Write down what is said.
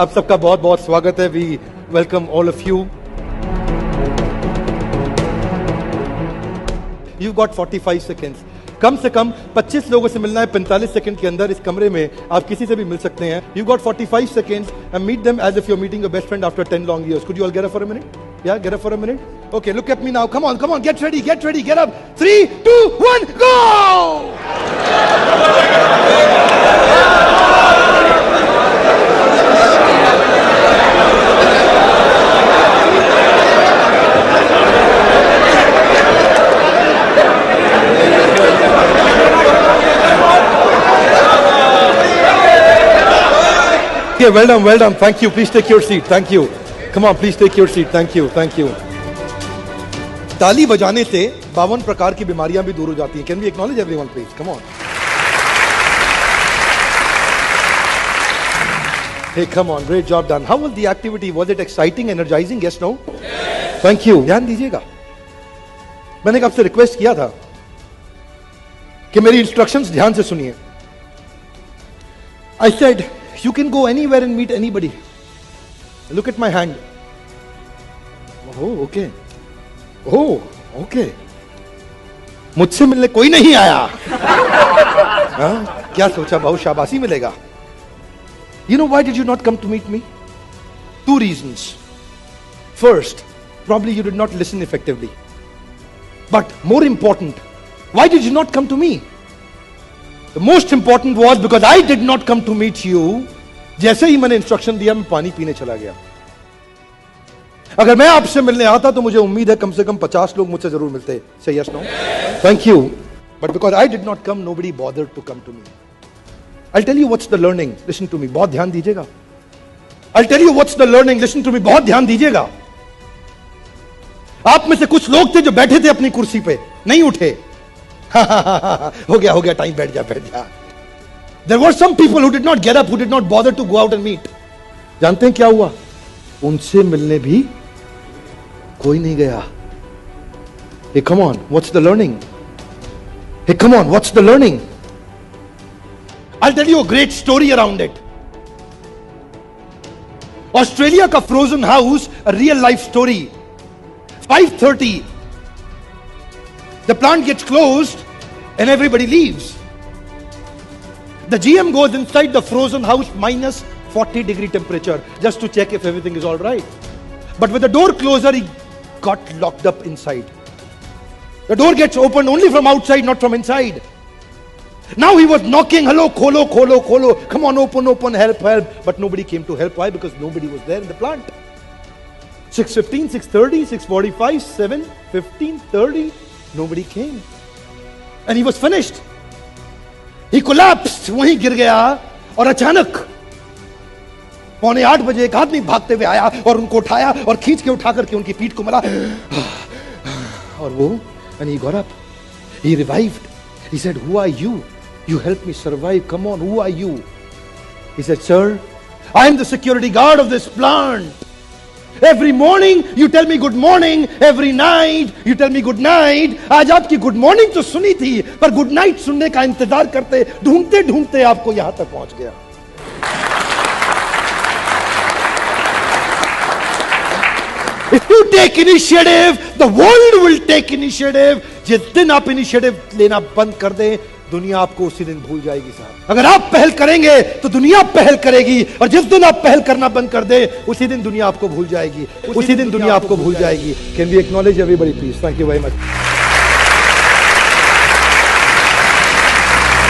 आप सबका बहुत बहुत स्वागत है। We welcome all of you. You got 45 seconds. कम से कम 25 लोगों से मिलना है 45 सेकंड के अंदर। इस कमरे में आप किसी से भी मिल सकते हैं। You got 45 seconds and meet them as if you are meeting your best friend after 10 long years. Could you all get up for a minute? Yeah, get up for a minute. Okay, look at me now. Come on, get ready, get up. 3, 2, 1, go! Okay, well done. Thank you. Please take your seat. Thank you. Come on, please take your seat. Thank you. ताली बजाने से 52 प्रकार की बीमारियां भी दूर हो जाती हैं. Can we acknowledge everyone, please? Come on. Hey, come on. Great job done. How was the activity? Was it exciting, energizing? Yes, no? Yes. Thank you. ध्यान दीजिएगा. मैंने आपसे रिक्वेस्ट किया था कि मेरी इंस्ट्रक्शंस ध्यान से सुनिए. I said, you can go anywhere and meet anybody. Look at my hand. Oh, okay. Oh, okay. मुझसे मिलने कोई नहीं आया. हाँ? क्या सोचा बहुत शाबाशी मिलेगा. You know why did you not come to meet me? 2 reasons. First, probably you did not listen effectively. But more important, why did you not come to me? The most important was because I did not come to meet you. जैसे ही मैंने instruction दिया मैं पानी पीने चला गया. अगर मैं आपसे मिलने आता तो मुझे उम्मीद है कम से कम 50 लोग मुझसे जरूर मिलते. Say yes, no? Thank you. But because I did not come, nobody bothered to come to me. I'll tell you what's the learning. Listen to me. बहुत ध्यान दीजिएगा. I'll tell you what's the learning. Listen to me. बहुत ध्यान दीजिएगा. आप में से कुछ लोग थे जो बैठे थे अपनी कुर्सी पे, नहीं उठे. हो गया टाइम, बैठ जा. There were some people who did not get up, who did not bother to go out and meet. जानते हैं क्या हुआ? उनसे मिलने भी कोई नहीं गया. Hey, come on, what's the learning? Hey, come on, what's the learning? I'll tell you a great story around it. Australia का frozen house, a real life story. 5:30, the plant gets closed and everybody leaves. The GM goes inside the frozen house, minus 40-degree temperature, just to check if everything is all right. But with the door closer, he got locked up inside. The door gets opened only from outside, not from inside. Now he was knocking, hello, kholo. Come on, open, help. But nobody came to help. Why? Because nobody was there in the plant. 6:15, 6:30, 6:45, 7, 15, 30, nobody came. And he was finished. He collapsed. वहीं गिर गया. और अचानक 7:45 बजे एक आदमी भागते हुए आया और उनको उठाया और खींच के उठा करके उनकी पीठ को मला. और वो, and he got up. He revived. He said, who are you? You helped me survive. Come on, who are you? He said, sir, I am the security guard of this plant. Every morning you tell me good morning, every night you tell me good night. आज आपकी good morning तो सुनी थी, पर good night सुनने का इंतजार करते ढूंढते आपको यहां तक पहुंच गया. If you take initiative, the world will take initiative. जिस दिन आप इनिशिएटिव लेना बंद कर दें, दुनिया आपको उसी दिन भूल जाएगी साहब. अगर आप पहल करेंगे तो दुनिया पहल करेगी, और जिस दिन आप पहल करना बंद कर दे उसी दिन दुनिया आपको भूल जाएगी. Can we acknowledge everybody, please? Thank you very much.